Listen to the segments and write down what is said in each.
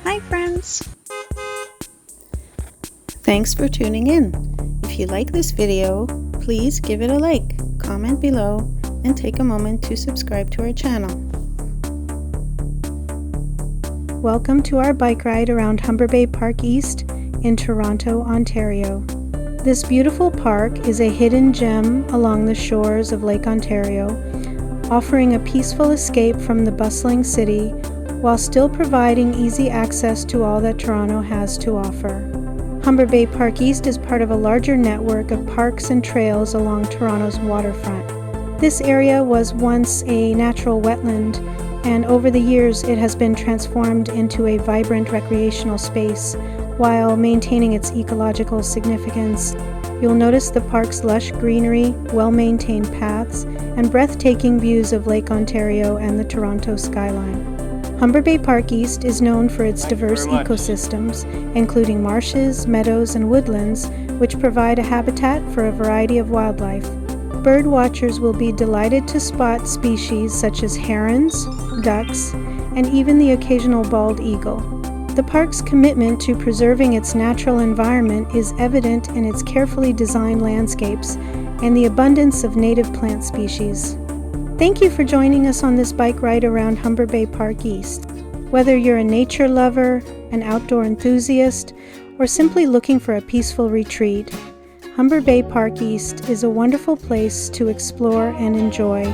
Hi friends! Thanks for tuning in. If you like this video, please give it a like, comment below, and take a moment to subscribe to our channel. Welcome to our bike ride around Humber Bay Park East in Toronto, Ontario. This beautiful park is a hidden gem along the shores of Lake Ontario, offering a peaceful escape from the bustling city while still providing easy access to all that Toronto has to offer. Humber Bay Park East is part of a larger network of parks and trails along Toronto's waterfront. This area was once a natural wetland, and over the years it has been transformed into a vibrant recreational space while maintaining its ecological significance. You'll notice the park's lush greenery, well-maintained paths, and breathtaking views of Lake Ontario and the Toronto skyline. Humber Bay Park East is known for its diverse ecosystems, including marshes, meadows, and woodlands, which provide a habitat for a variety of wildlife. Bird watchers will be delighted to spot species such as herons, ducks, and even the occasional bald eagle. The park's commitment to preserving its natural environment is evident in its carefully designed landscapes and the abundance of native plant species. Thank you for joining us on this bike ride around Humber Bay Park East. Whether you're a nature lover, an outdoor enthusiast, or simply looking for a peaceful retreat, Humber Bay Park East is a wonderful place to explore and enjoy.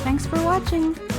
Thanks for watching!